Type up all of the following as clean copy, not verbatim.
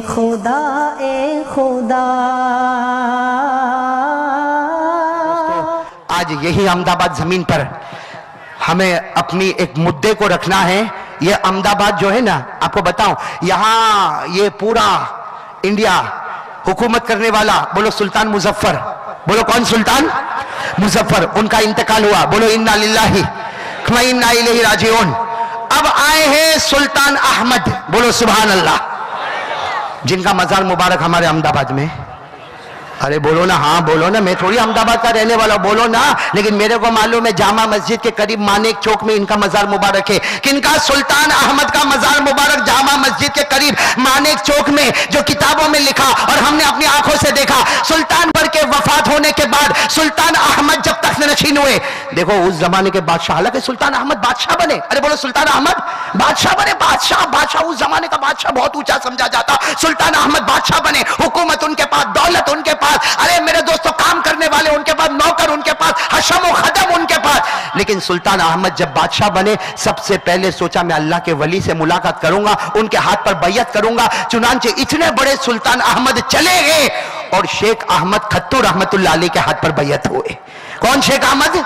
خدا اے خدا. آج یہی احمد آباد زمین پر ہمیں اپنی ایک مدعے کو رکھنا ہے. یہ احمد آباد جو ہے نا، آپ کو بتاؤں، یہاں یہ پورا انڈیا حکومت کرنے والا، بولو سلطان مظفر، بولو کون سلطان مظفر، ان کا انتقال ہوا، بولو انا للہ و انا الیہ راجعون. اب آئے ہیں سلطان احمد، بولو سبحان اللہ، جن کا مزار مبارک ہمارے احمد آباد میں. ارے بولو نا، ہاں بولو نا، میں تھوڑی احمد آباد کا رہنے والا، بولو نا. لیکن میرے کو معلوم ہے جامع مسجد کے قریب مانیک چوک میں ان کا مزار مبارک ہے. کن کا؟ سلطان احمد کا مزار مبارک جامع مسجد کے قریب مانیک چوک میں، جو کتابوں میں لکھا اور ہم نے اپنی آنکھوں سے دیکھا. سلطان بر کے وفات ہونے کے بعد سلطان احمد جب تخت نشین ہوئے، دیکھو اس زمانے کے بادشاہ، حالانکہ سلطان احمد بادشاہ بنے، ارے بولو سلطان احمد بادشاہ بنے. بادشاہ اس زمانے کا بادشاہ بہت اونچا سمجھا جاتا. سلطان احمد بادشاہ بنے، حکومت ان کے پاس، دولت ان کے پاس، ارے میرے دوستو کام کرنے والے ان کے پاس، نوکر ان کے پاس، حشم و خدم ان کے پاس. لیکن سلطان احمد جب بادشاہ بنے، سب سے پہلے سوچا میں اللہ کے ولی سے ملاقات کروں گا، ان کے ہاتھ پر بیعت کروں گا. چنانچہ اتنے بڑے سلطان احمد چلے گئے اور شیخ احمد کھٹو رحمت اللہ علیہ کے ہاتھ پر بیعت ہوئے. کون شیخ احمد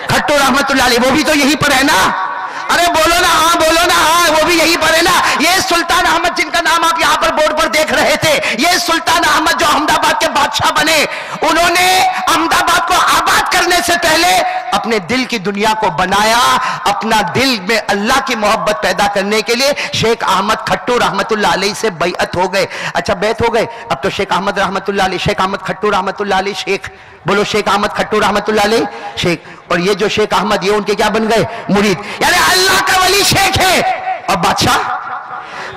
کھٹو رحمت اللہ علیہ؟ وہ بھی تو یہیں پر ہے نا. ارے بولو نا ہاں، بولو نا ہاں، وہ بھی یہی پر ہے نا. یہ سلطان احمد جن کا نام آپ یہاں پر بورڈ پر دیکھ رہے تھے، یہ سلطان احمد جو احمد آباد کے بادشاہ بنے، انہوں نے احمد آباد کو آباد کرنے سے پہلے اپنے دل کی دنیا کو بنایا. اپنا دل میں اللہ کی محبت پیدا کرنے کے لیے شیخ احمد کھٹو رحمت اللہ علیہ سے بیعت ہو گئے. اچھا بیعت ہو گئے، اب تو شیخ احمد رحمت اللہ علیہ، شیخ احمد کھٹو رحمت اللہ علیہ شیخ، بولو شیخ احمد کھٹو رحمت اللہ علیہ شیخ. اور یہ جو شیخ احمد، یہ ان کے کیا بن گئے؟ مرید. یعنی اللہ کا ولی شیخ ہے اور بادشاہ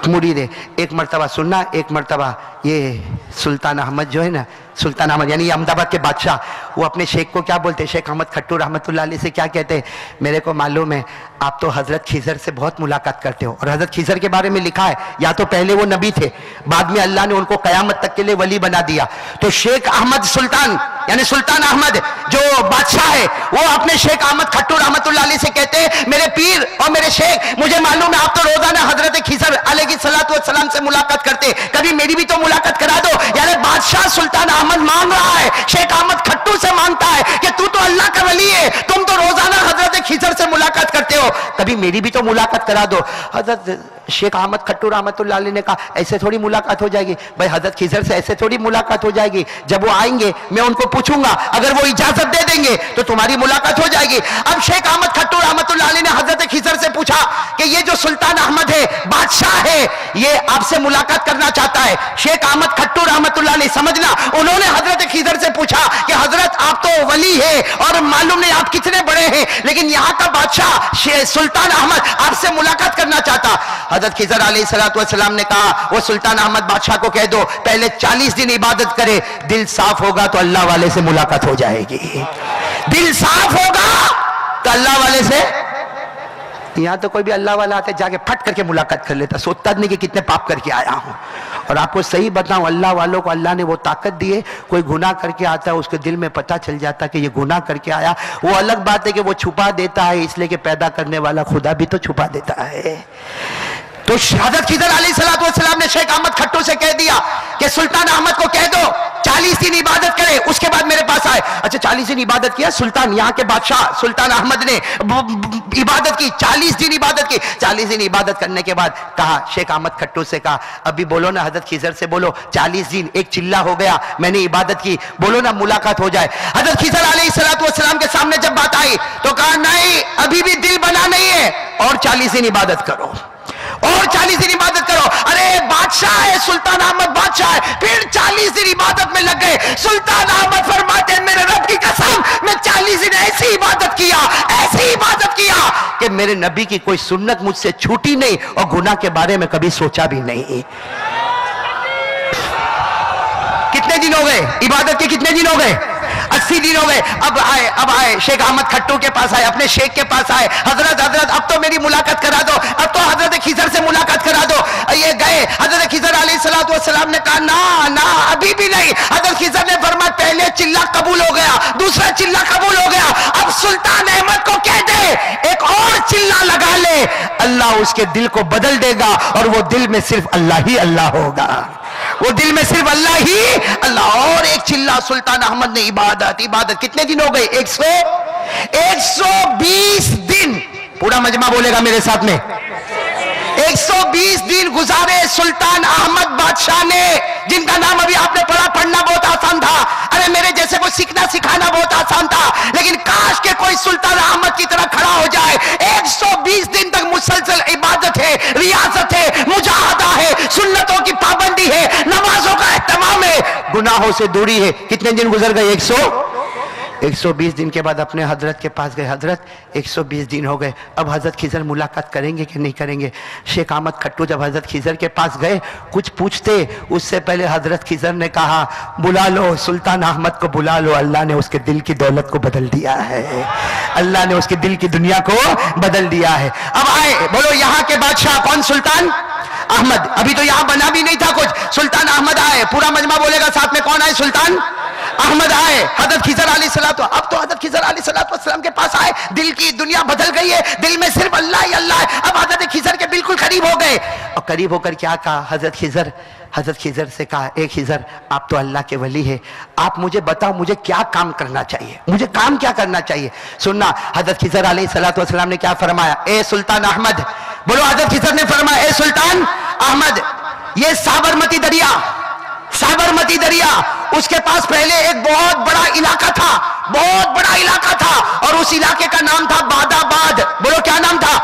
مرید ہے. ایک مرتبہ سننا، ایک مرتبہ یہ سلطان احمد جو ہے نا، سلطان احمد یعنی یہ احمد آباد کے بادشاہ، وہ اپنے شیخ کو کیا بولتے؟ شیخ احمد کھٹو رحمت اللہ علیہ سے کیا کہتے؟ میرے کو معلوم ہے آپ تو حضرت خضر سے بہت ملاقات کرتے ہو، اور حضرت خضر کے بارے میں لکھا ہے یا تو پہلے وہ نبی تھے، بعد میں اللہ نے ان کو قیامت تک کے لیے ولی بنا دیا. تو شیخ احمد سلطان یعنی سلطان احمد جو بادشاہ ہے، وہ اپنے شیخ احمد کھٹو رحمت اللہ علیہ سے کہتے ہیں میرے پیر اور میرے شیخ، مجھے معلوم ہے آپ تو روزانہ حضرت خضر علیہ السلام سے ملاقات کرتے، کبھی میری بھی تو ملاقات کرا دو. یعنی بادشاہ سلطان احمد مانگ رہا ہے، شیخ احمد کھٹو سے مانگتا ہے کہ تو اللہ کا ولی ہے، تم تو روزانہ حضرت خضر سے ملاقات کرتے ہو، کبھی میری بھی تو ملاقات کرا دو. حضرت شیخ احمد کھٹو رحمت اللہ علیہ نے کہا ایسے تھوڑی ملاقات ہو جائے گی بھائی، حضرت خضر سے ایسے تھوڑی ملاقات ہو جائے گی. جب وہ آئیں گے میں ان کو پوچھوں گا، اگر وہ اجازت دے دیں گے تو تمہاری ملاقات ہو جائے گی. اب شیخ احمد کھٹو رحمت اللہ علیہ نے حضرت خضر سے پوچھا کہ یہ جو سلطان احمد ہے، بادشاہ ہے، یہ آپ سے ملاقات کرنا چاہتا ہے. شیخ احمد کھٹو رحمت اللہ علیہ سمجھنا، انہوں نے حضرت خضر سے پوچھا کہ حضرت آپ تو ولی ہے اور معلوم نہیں آپ کتنے بڑے ہیں، لیکن یہاں کا بادشاہ سلطان احمد آپ سے ملاقات کرنا چاہتا. حضرت خضر علیہ السلام نے کہا وہ سلطان احمد بادشاہ کو کہہ دو پہلے 40 دن عبادت کرے، دل صاف ہوگا تو اللہ والے سے ملاقات ہو جائے گی. دل صاف ہوگا تو اللہ والے سے. یہاں تو کوئی بھی اللہ والا آتا ہے جا کے پھٹ کر کے ملاقات کر لیتا، سوچتا نہیں کہ کتنے پاپ کر کے آیا ہوں. اور آپ کو صحیح بتاؤں، اللہ والوں کو اللہ نے وہ طاقت دی ہے، کوئی گناہ کر کے آتا ہے اس کے دل میں پتہ چل جاتا کہ یہ گناہ کر کے آیا. وہ الگ بات ہے کہ وہ چھپا دیتا ہے، اس لیے کہ پیدا کرنے والا خدا بھی تو چھپا دیتا ہے. تو حضرت خضر علیہ السلام نے شیخ احمد کھٹو سے کہہ دیا کہ سلطان احمد کو کہہ دو 40 دن عبادت کرے، اس کے بعد میرے پاس آئے. اچھا 40 دن عبادت کیا سلطان، یہاں کے بادشاہ سلطان احمد نے عبادت کی، 40 دن عبادت کی. 40 دن عبادت کرنے کے بعد کہا، شیخ احمد کھٹو سے کہا ابھی بولو نا حضرت خضر سے بولو 40 دن ایک چلہ ہو گیا میں نے عبادت کی، بولو نا ملاقات ہو جائے. حضرت خضر علیہ السلام کے سامنے جب بات آئی تو کہا نہیں ابھی بھی دل بنا نہیں ہے، اور 40 دن عبادت کرو، اور 40 دن عبادت کرو. ارے بادشاہ ہے سلطان احمد، بادشاہ ہے. پھر 40 دن عبادت میں لگ گئے. سلطان احمد فرماتے ہیں میرے رب کی قسم میں 40 دن ایسی عبادت کیا، ایسی عبادت کیا کہ میرے نبی کی کوئی سنت مجھ سے چھوٹی نہیں اور گناہ کے بارے میں کبھی سوچا بھی نہیں. کتنے دن ہو گئے عبادت کے؟ کتنے دن ہو گئے؟ 80 دن ہو گئے. اب آئے شیخ احمد کھٹو کے پاس آئے، اپنے شیخ کے پاس آئے، حضرت اب تو میری ملاقات کرا دو، اب تو حضرت خضر سے ملاقات کرا دو. یہ گئے، حضرت خضر علیہ السلام نے کہا نا ابھی بھی نہیں. حضرت خضر نے فرمایا پہلے چلہ قبول ہو گیا، دوسرا چلہ قبول ہو گیا، اب سلطان احمد کو کہہ دے ایک اور चिल्ला लगा ले, अल्लाह उसके दिल को बदल देगा और वो दिल में सिर्फ अल्लाह ही अल्लाह होगा, वो दिल में सिर्फ अल्लाह ही अल्लाह। और एक चिल्ला सुल्तान अहमद ने इबादत इबादत, कितने दिन हो गए? 120 दिन। पूरा मजमा बोलेगा मेरे साथ में, 120 दिन गुजारे सुल्तान अहमद बादशाह ने, जिनका नाम अभी आपने पढ़ा। पढ़ना बहुत आसान था, अरे मेरे जैसे को सीखना सिखाना बहुत आसान था, लेकिन काश के कोई सुल्तान अहमद की तरह खड़ा हो जाए। 120 दिन तक मुसलसल इबादत है, रियाजत है, मुजाहदा है, सुन्नतों की पाबंदी है, नमाजों का एहतमाम है, गुनाहों से दूरी है। कितने दिन गुजर गए? 120 दिन के बाद अपने हजरत के पास गए। हजरत 120 दिन हो गए, अब हजरत खिजर मुलाकात करेंगे कि नहीं करेंगे? शेख अहमद खट्टू जब हजरत खिजर के पास गए कुछ पूछते, उससे पहले हजरत खिजर ने कहा बुला लो सुल्तान अहमद को, बुला लो, अल्लाह ने उसके दिल की दौलत को बदल दिया है, अल्लाह ने उसके दिल की दुनिया को बदल दिया है। अब आए, बोलो यहाँ के बादशाह कौन? सुल्तान अहमद। अभी तो यहाँ बना भी नहीं था कुछ, सुल्तान अहमद आए। पूरा मजमा बोलेगा साथ में, कौन आए? सुल्तान अहमद आए। हजरत खिजर अलैहिस्सलाम, अब तो हजरत खिजर अलैहिस्सलाम के पास आए, दिल की दुनिया बदल गई है, दिल में सिर्फ अल्लाह ही अल्लाह है। अब हजरत खिजर के बिल्कुल करीब हो गए, और करीब होकर क्या कहा हजरत खिजर से कहा, ए खिजर आप तो अल्लाह के वली है, आप मुझे बताओ मुझे क्या काम करना चाहिए, मुझे काम क्या करना चाहिए? सुनना हजरत खिजर अलैहिस्सलाम ने क्या फरमाया? ए सुल्तान अहमद, बोलो हजरत खिजर ने फरमाया, ए सुल्तान अहमद, ये साबरमती दरिया, उसके पास पहले एक बहुत बड़ा इलाका था, और उस इलाके का नाम था बादाबाद। बोलो क्या नाम था?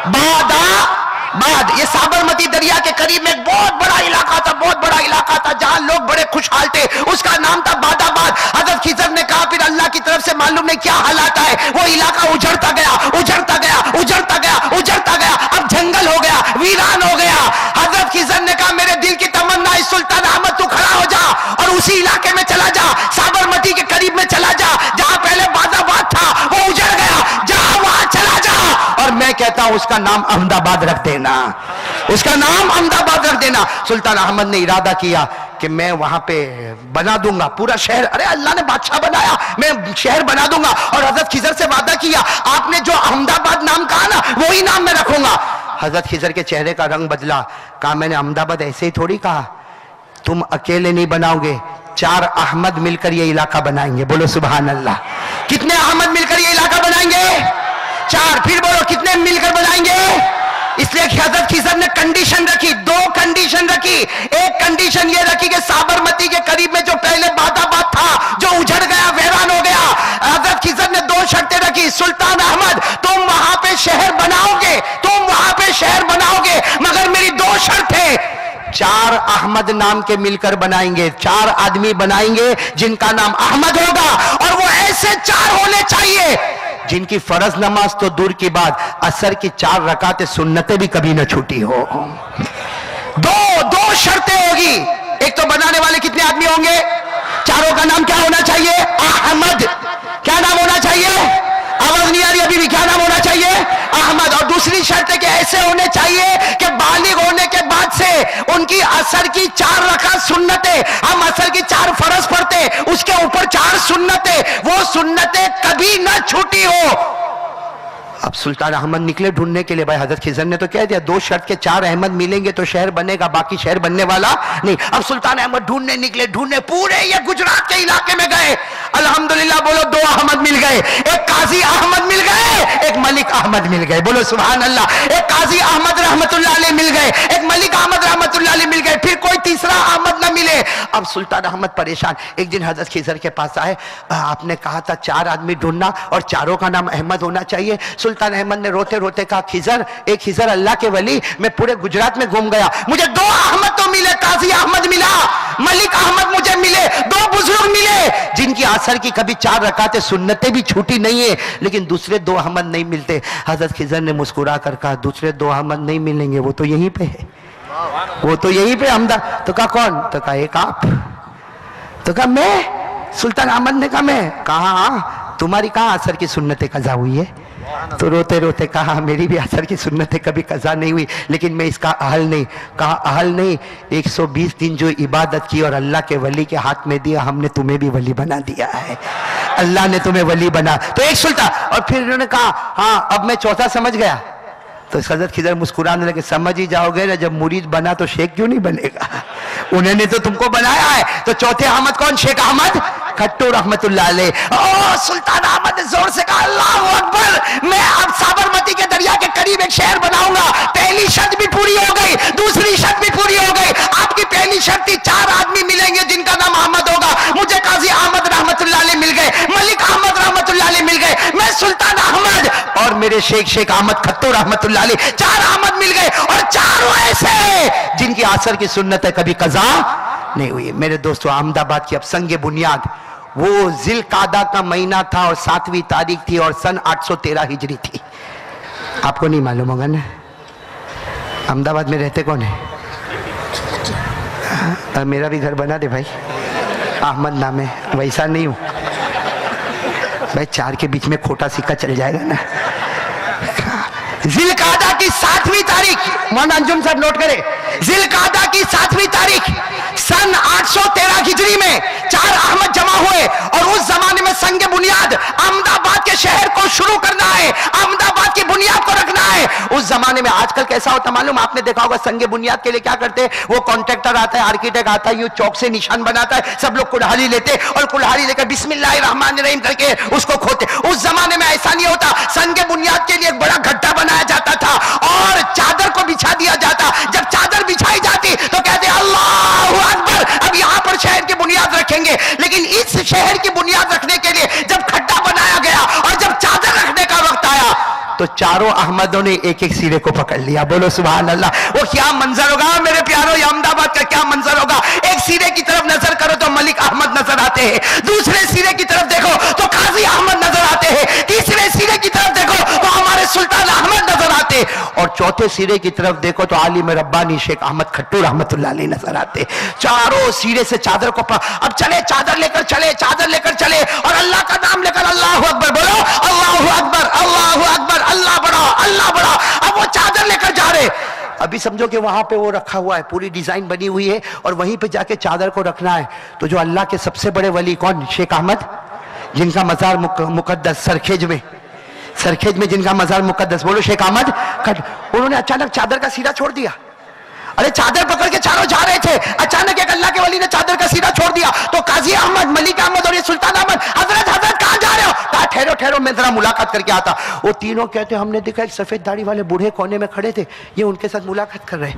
बादाबाद। ये साबरमती दरिया के करीब में एक बहुत बड़ा इलाका था, जहां लोग बड़े खुशहाल थे, उसका नाम था बादाबाद। हजरत खिजर ने कहा फिर अल्लाह की तरफ से मालूम नहीं क्या हालात है, वो इलाका उजड़ता गया, अब जंगल हो गया, वीरान हो गया। हजरत खिजर ने कहा मेरे दिल की तमन्ना है सुल्तान अहमद तू खड़ा हो जा और उसी इलाके में चला जा, साबरमती के करीब में चला जा, जहां पहले बादाबाद था वो उजड़ गया, जा वहां चला जा, और मैं कहता हूं उसका नाम अहमदाबाद रख देना, सुल्तान अहमद ने इरादा किया कि मैं वहां पे बना दूंगा पूरा शहर, अरे अल्लाह ने बादशाह बनाया, मैं शहर बना दूंगा। और हजरत खिजर से वादा किया, आपने जो अहमदाबाद नाम कहा ना वही नाम मैं रखूंगा। हजरत खिजर के चेहरे का रंग बदला, कहा मैंने अहमदाबाद ऐसे ही थोड़ी कहा, तुम अकेले नहीं बनाओगे, 4 अहमद मिलकर ये इलाका बनाएंगे। बोलो सुभान अल्लाह। कितने अहमद मिलकर ये इलाका बनाएंगे? 4। फिर बोलो कितने मिलकर बनाएंगे? इसलिए हजरत खिजर ने कंडीशन रखी, 2 कंडीशन रखी। एक कंडीशन ये रखी कि साबरमती के करीब में जो पहले बादाबाद था जो उजड़ गया, वीरान हो गया, हजरत खिजर ने 2 शर्तें रखी, सुल्तान अहमद तुम वहां पे शहर बनाओगे, मगर मेरी 2 शर्त है, 4 अहमद नाम के मिलकर बनाएंगे, 4 आदमी बनाएंगे जिनका नाम अहमद होगा, और वो ऐसे 4 होने चाहिए जिनकी फर्ज नमाज तो दूर की बात, असर की 4 रकातें सुन्नतें भी कभी न छूटी हो। 2 शर्तें होगी। एक तो बनाने वाले कितने आदमी होंगे? 4 का नाम क्या होना चाहिए? अहमद। क्या नाम होना चाहिए? आवाज नहीं आ रही अभी भी, क्या नाम होना चाहिए? अहमद। और दूसरी शर्त है कि ऐसे होने चाहिए कि बालिग होने के बाद से उनकी असर की 4 रकात सुन्नतें, हम असर की 4 फर्ज पढ़ते, उसके ऊपर 4 सुन्नतें, वो सुन्नतें कभी न छूटी हो। अब सुल्तान अहमद निकले ढूंढने के लिए, भाई हजरत खिजर ने तो कह दिया 2 शर्त के 4 अहमद मिलेंगे तो शहर बनेगा, बाकी शहर बनने वाला नहीं। अब सुल्तान अहमद ढूंढने निकले, पूरे ये गुजरात के इलाके में गए, अल्हम्दुलिल्लाह बोलो 2 अहमद मिल गए, एक काजी अहमद मिल गए, एक मलिक अहमद मिल गए, बोलो सुभान अल्लाह। एक काजी अहमद रहमतुल्लाह अलैह मिल गए, एक मलिक अहमद रहमतुल्लाह अलैह मिल गए, फिर कोई तीसरा अहमद न मिले। अब सुल्तान अहमद परेशान, एक दिन हजरत खिजर के पास आए, आपने कहा था 4 आदमी ढूंढना और 4 का नाम अहमद होना चाहिए। सुल्तान अहमद ने रोते रोते कहा, खिजर, एक खिजर अल्लाह के वली, मैं पूरे गुजरात में घूम गया, मुझे 2 अहमद तो मिले, काजी अहमद मिला, मलिक अहमद मुझे मिले, 2 बुजुर्ग मिले जिनकी असर की कभी 4 रकातें सुन्नतें भी छूटी नहीं है, लेकिन दूसरे 2 अहमद नहीं मिलते। हजरत खिजर ने मुस्कुरा कर कहा, दूसरे 2 अहमद नहीं मिलेंगे, वो तो यहीं पे है, वो तो यहीं पे अहमद। तो कहा कौन? तो कहा एक आप। तो कहा मैं? सुल्तान अहमद ने कहा मैं। कहा तुम्हारी कहाँ असर की सुन्नतें कज़ा हुई है? तो रोते रोते कहा मेरी भी असर की सुन्नतें कभी कज़ा नहीं हुई, लेकिन मैं इसका अहल नहीं। कहा अहल नहीं, 120 दिन जो इबादत की और अल्लाह के वली के हाथ में दिया, हमने तुम्हें भी वली बना दिया है, अल्लाह ने तुम्हें वली बना। तो एक सुल्तान, और फिर उन्होंने कहा हाँ अब मैं चौथा समझ गया। तो हज़रत खिज़र मुस्कुराने लगे, समझ ही जाओगे ना, जब मुरीद बना तो शेख क्यों नहीं बनेगा, उन्होंने तो तुमको बनाया है। तो चौथे अहमद कौन? शेख अहमद खट्टू रहमतुल्लाह अलैह। ओ सुल्तान अहमद ने जोर से कहा अल्लाहू अकबर, मैं अब साबरमती के दरिया के करीब एक शहर बनाऊंगा। पहली शर्त भी पूरी हो गई, दूसरी शर्त भी पूरी हो गई। आपकी पहली शर्त थी 4 आदमी मिलेंगे जिनका नाम अहमद होगा। मुझे काजी अहमद रहमतुल्लाह अलैह मिल गए, मलिक अहमद रहमतुल्लाह अलैह मिल गए, मैं सुल्तान अहमद और मेरे शेख अहमद खट्टू रहमतुल्लाह अलैह, 4 अहमद मिल गए, और चारों ऐसे जिनकी असर की सुन्नत है कभी कज़ा नहीं हुई। मेरे दोस्तों, अहमदाबाद की अब संगे बुनियाद, वो जिलकादा का महीना था और 7वीं तारीख थी और सन 813 हिजरी थी। आपको नहीं मालूम होगा ना, अहमदाबाद में रहते कौन है? मेरा भी घर बना दे भाई, अहमद नाम है, वैसा नहीं हूं भाई, 4 के बीच में खोटा सिक्का चल जाएगा ना। जिलकादा की 7वीं तारीख, मौलाना अंजुम साहब नोट करें, जिलकादा की 7वीं तारीख सन 813 हिजरी में 4 अहमद जमा हुए, और उस जमाने में संगे बुनियाद अहमदाबाद के शहर को शुरू करना है, अहमदाबाद की बुनियाद को रखना है। उस जमाने में, आजकल कैसा होता मालूम, आपने देखा होगा संगे बुनियाद के लिए क्या करते हैं, वो कॉन्ट्रैक्टर आता है, आर्किटेक्ट आता है, यूं चौक से निशान बनाता है, सब लोग कुल्हाड़ी लेते और कुल्हाड़ी लेकर बिस्मिल्लाहिर्रहमानिर्रहीम करके उसको खोते। उस जमाने में ऐसा नहीं होता, संगे बुनियाद के लिए एक बड़ा गड्ढा बनाया जाता था और चादर को बिछा दिया जाता। जब चादर बिछाई जाती तो कहते अल्लाहू अकबर, अब यहां पर शहर की बुनियाद रखेंगे। लेकिन इस शहर की बुनियाद रखने के लिए जब खड्डा बनाया गया और जब चादर रखने का वक्त आया तो चारों अहमदों ने एक एक सिरे को पकड़ लिया। बोलो सुभान अल्लाह। वो क्या मंजर होगा मेरे प्यारों, ये अहमदाबाद का क्या मंजर होगा। एक सिरे की तरफ नजर करो तो मलिक अहमद नजर आते हैं, दूसरे सिरे की तरफ देखो तो काजी अहमद नजर आते हैं, तीसरे सिरे की तरफ देखो तो हमारे सुल्तान अहमद नजर आते, और चौथे सिरे की तरफ देखो तो आलिम रब्बानी शेख अहमद खट्टू रहमतुल्लाह अलैह नजर आते। चारों सिरे से चादर को अब चले, चादर लेकर चले, चादर लेकर चले, और अल्लाह का नाम लेकर अल्लाहू अकबर बोलो, अल्लाहू अकबर, अल्लाहू अकबर, अल्लाह बड़ा, अल्लाह बड़ा। अब वो चादर लेकर जा रहे, अभी समझो कि वहां पे वो रखा हुआ है, पूरी डिजाइन बनी हुई है, और वहीं पे जाके चादर को रखना है। तो जो अल्लाह के सबसे बड़े वली कौन? शेख अहमद, जिनका मजार मुकद्दस सरखेज में जिनका मजार मुकद्दस, बोलो शेख अहमद। उन्होंने अचानक चादर का सीधा छोड़ दिया। अरे चादर पकड़ के चारों जा रहे थे, अचानक एक अल्लाह के वली ने चादर का सीधा छोड़ दिया। तो काजी अहमद, मलिक अहमद और ये सुल्तान अहमद, हजरत कहां जा रहे हो? कहा ठहरो ठहरो, मैं जरा मुलाकात करके आता। वो तीनों कहते हमने देखा एक सफेद दाढ़ी वाले बूढ़े कोने में खड़े थे, ये उनके साथ मुलाकात कर रहे,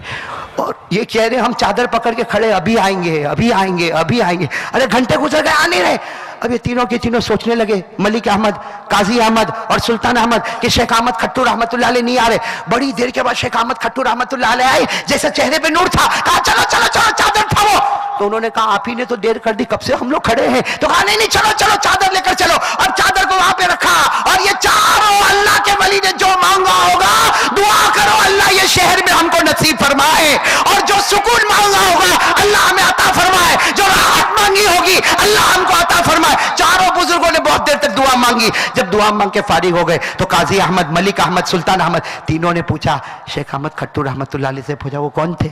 और ये कह रहे हम चादर पकड़ के खड़े, अभी आएंगे, अभी आएंगे, अभी आएंगे। अरे घंटे गुजर गए, आ नहीं रहे। अब ये तीनों के तीनों सोचने लगे, मलिक अहमद, काजी अहमद और सुल्तान अहमद, कि शेख अहमद खट्टू रहमतुल्लाह अलैह नहीं आ रहे। बड़ी देर के बाद शेख अहमद खट्टू रहमतुल्लाह अलैह आए, जैसे चेहरे पे नूर था। कहा चलो चलो चलो चादर उठाओ। तो उन्होंने कहा आप ही ने तो देर कर दी, कब से हम लोग खड़े हैं। तो कहा नहीं नहीं चलो चलो चादर लेकर चलो। अब चादर को वहां पे रखा, और ये चारों अल्लाह के वली ने जो मांगा होगा, दुआ करो अल्लाह ये शहर में हमको नसीब फरमाए, और जो सुकून मांगा होगा अल्लाह हमें अता फरमाए, जो राहत मांगी होगी अल्लाह हमको अता फरमाए। चारों बुजुर्गों ने बहुत देर तक दुआ मांगी। जब दुआ मांग के फारिग हो गए तो काजी अहमद, मलिक अहमद, सुल्तान अहमद, तीनों ने पूछा, शेख अहमद खट्टू रहमतुल्लाह अलैह से पूछा वो कौन थे,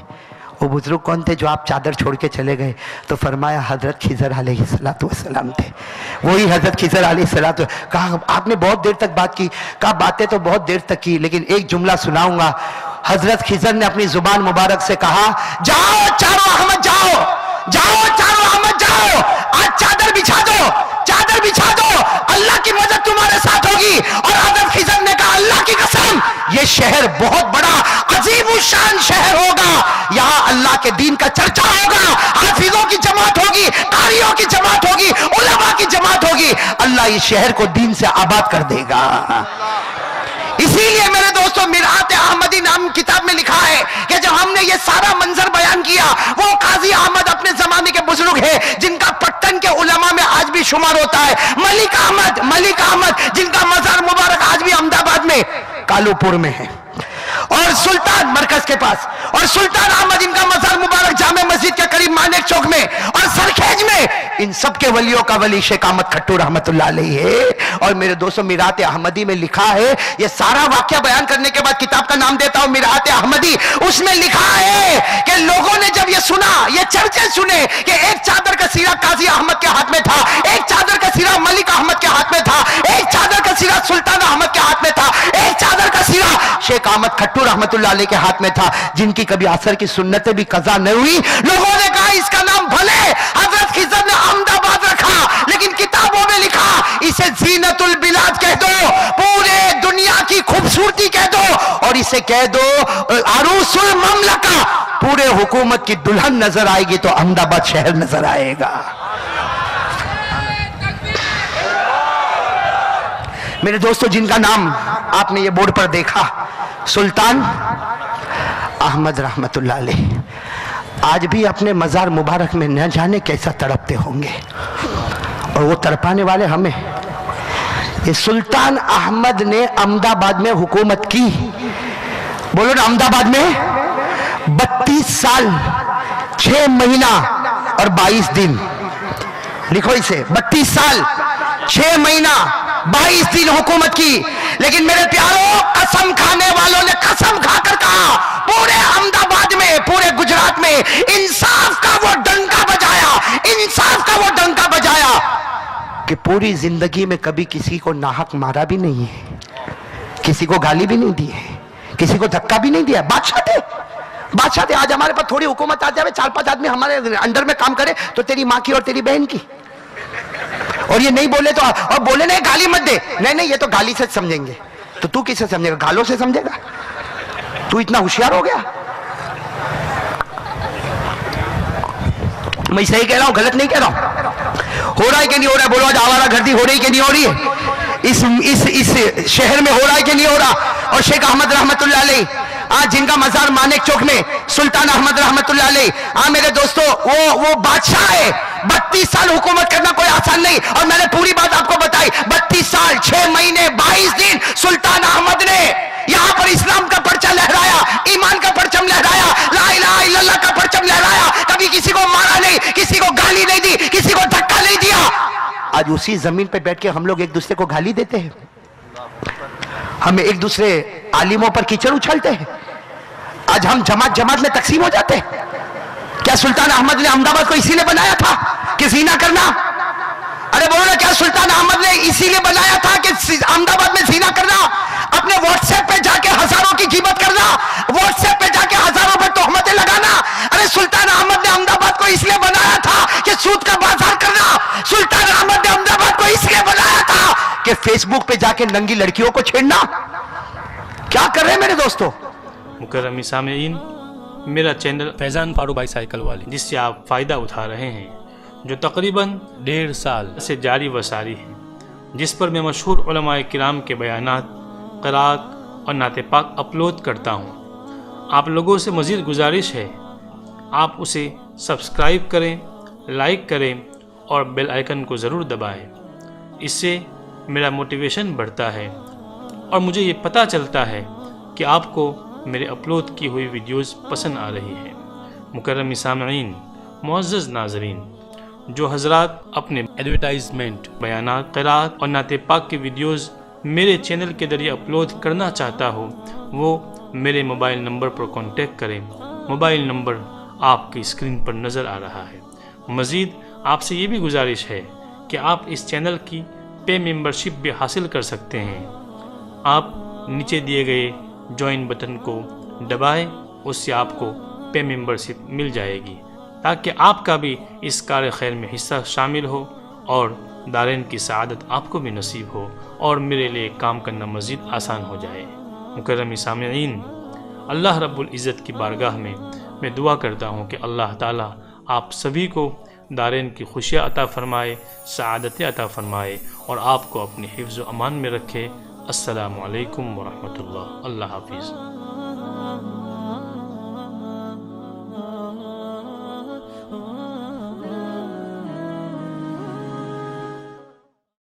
वो बुजुर्ग कौन थे जो आप चादर छोड़ के चले गए? तो फरमाया हजरत खिजर अलैहिस्सलातु वस्सलाम थे, वही हजरत खिजर अलैहिस्सलातु। कहा आपने बहुत देर तक बात की, कहा बातें तो बहुत देर तक की, लेकिन एक जुमला सुनाऊंगा। हजरत खिजर ने अपनी जुबान मुबारक से कहा, जाओ चारों अहमद जाओ, जाओ चारों अहमद जाओ, आज चादर बिछा दो, चादर बिछा दो, अल्लाह की मदद तुम्हारे साथ होगी। और हजरत खिजर ने कहा अल्लाह की कसम ये शहर बहुत बड़ा अजीमुशान शहर होगा, यहाँ अल्लाह के दीन का चर्चा होगा, हाफिजों की जमात होगी, कारियों की जमात होगी, उलमा की जमात होगी, अल्लाह इस शहर को दीन से आबाद कर देगा। इसीलिए मेरे दोस्तों मिरात अहमदी नाम किताब में लिखा है कि जब हमने ये सारा मंजर बयान किया, वो काजी अहमद अपने जमाने के बुजुर्ग है जिनका पट्टन के उलमा में आज भी शुमार होता है, मलिक अहमद जिनका मजार मुबारक आज भी अहमदाबाद में कालूपुर में है, और और सुल्तान मरकज के पास, और सुल्तान अहमद इनका मजार मुबारक जामे मस्जिद के करीब मानेक चौक में और सरखेज में। इन सब के वलियों का वली शेख अहमद खट्टू रहमतुल्लाह अलैहि है। और मेरे दोस्तों मिरात अहमदी में लिखा है, ये सारा वाक्य बयान करने के बाद किताब का नाम देता हूं मिरात अहमदी, उसमें लिखा है कि लोगों ने जब ये सुना, ये चर्चे सुने कि एक चादर का सिरा काजी अहमद के हाथ में था, एक चादर का सिरा मलिक अहमद के हाथ में था, एक चादर का सिरा सुल्तान अहमद के हाथ में था, एक चादर का सिरा शेख अहमद खट्टू रहमतुल्लाह अलैहि के हाथ में था, जिनकी कभी असर की सुन्नतें भी कज़ा नहीं हुई। लोगों ने कहा इसका नाम भले हजरत खिज़र ने अहमदाबाद रखा, लेकिन किताबों में लिखा इसे जीनतुल बिलाद कह दो, पूरे दुनिया की खूबसूरती कह दो, और इसे कह दो अरूसुल ममलका, पूरे हुकूमत की दुल्हन नजर आएगी तो अहमदाबाद शहर नजर आएगा। मेरे दोस्तों जिनका नाम आपने ये बोर्ड पर देखा, सुल्तान अहमद रहमतुल्लाह अलैहि, आज भी अपने मजार मुबारक में न जाने कैसा तड़पते होंगे, और वो तड़पाने वाले हमें। ये सुल्तान अहमद ने अहमदाबाद में हुकूमत की, बोलो ना, अहमदाबाद में 32 साल 6 महीना और 22 दिन, लिखो इसे, 32 साल 6 महीना 22 दिन हुकूमत की। लेकिन मेरे प्यारों, कसम खाने वालों ने कसम खाकर कहा, पूरे अहमदाबाद में, पूरे गुजरात में इंसाफ का वो डंका बजाया, इंसाफ का वो डंका बजाया कि पूरी जिंदगी में कभी किसी को नाहक मारा भी नहीं है, किसी को गाली भी नहीं दी है, किसी को धक्का भी नहीं दिया। बादशाह थे, बादशाह थे। आज हमारे पास थोड़ी हुकूमत आ जाए, 4-5 आदमी हमारे अंडर में काम करे तो तेरी माँ की और तेरी बहन की, और ये नहीं बोले तो, और बोले नहीं गाली मत दे, नहीं नहीं ये तो गाली से समझेंगे, तो तू किससे समझेगा? गालों से समझेगा? तू इतना होशियार हो गया? मैं सही कह रहा हूं, गलत नहीं कह रहा हूं? हो रहा है कि नहीं हो रहा है? बोलो, आज आवारा गर्दी हो रही कि नहीं हो रही है? इस शहर में हो रहा है कि नहीं हो रहा? और शेख अहमद रहमतुल्लाह अलैहि, आज जिनका मजार मानेक चौक में, सुल्तान अहमद रहमतुल्लाह अलैहि, मेरे दोस्तों वो बादशाह है। 32 साल हुकूमत करना कोई आसान नहीं, और मैंने पूरी बात आपको बताई। 32 साल 6 महीने 22 दिन सुल्तान अहमद ने यहां पर इस्लाम का परचम लहराया, ईमान का परचम लहराया, ला इलाहा इल्लल्लाह का परचम लहराया। कभी किसी को मारा नहीं, किसी को गाली नहीं दी, किसी को धक्का नहीं दिया। आज उसी जमीन पर बैठ के हम लोग एक दूसरे को गाली देते हैं, हम एक दूसरे आलिमों पर कीचड़ उछलते हैं। आज हम जमात जमात में तकसीम हो जाते हैं। क्या सुल्तान अहमद ने अहमदाबाद को इसीलिए बनाया था कि जीना करना? अरे बोलो ना, क्या सुल्तान अहमद ने इसीलिए बनाया था कि अहमदाबाद में जीना करना, अपने व्हाट्सएप पे जाके हजारों की कीमत करना, व्हाट्सएप पे जाके हजारों पर तोहमतें लगाना? अरे सुल्तान अहमद ने अहमदाबाद को इसलिए बनाया था कि सूद का बाजार करना। सुल्तान अहमद ने अहमदाबाद को इसलिए बनाया था कि फेसबुक पे जाके नंगी लड़कियों को छेड़ना। क्या कर रहे हैं मेरे दोस्तों? मुकर्रम सामीईन, मेरा चैनल फैज़ान फारूक भाई साइकिल वाले, जिससे आप फ़ायदा उठा रहे हैं, जो तकरीबन 1.5 साल से जारी व सारी है, जिस पर मैं मशहूर उलमाए किराम के बयानात, क़राअत और नाते पाक अपलोड करता हूँ। आप लोगों से मज़ीद गुजारिश है, आप उसे सब्सक्राइब करें, लाइक करें और बेल आइकन को ज़रूर दबाएं। इससे मेरा मोटिवेशन बढ़ता है और मुझे ये पता चलता है कि आपको मेरे अपलोड की हुई वीडियोस पसंद आ रही है। मुकर्रम सामीईन, मुअज़्ज़ज़ नाज़रीन, जो हज़रात अपने एडवर्टाइजमेंट, बयानात, क़राअत और नाते पाक की वीडियोस मेरे चैनल के ज़रिए अपलोड करना चाहता हो, वो मेरे मोबाइल नंबर पर कांटेक्ट करें। मोबाइल नंबर आपकी स्क्रीन पर नज़र आ रहा है। मज़ीद आपसे ये भी गुजारिश है कि आप इस चैनल की पे मेंबरशिप भी हासिल कर सकते हैं। आप नीचे दिए गए ज्वाइन बटन को दबाएं, उससे आपको पे मेंबरशिप मिल जाएगी, ताकि आपका भी इस कार खैर में हिस्सा शामिल हो और दारैन की सआदत आपको भी नसीब हो और मेरे लिए काम करना मज़ीद आसान हो जाए। मुकर्रम सामीईन, अल्लाह रब्बुल इज़्ज़त की बारगाह में मैं दुआ करता हूँ कि अल्लाह ताला आप सभी को दारैन की खुशियाँ अता फ़रमाए, सआदतें अता फ़रमाए और आपको अपने हिफ्ज़ व अमान में रखे। अस्सलामु अलैकुम व रहमतुल्लाह। अल्लाह हाफ़िज़।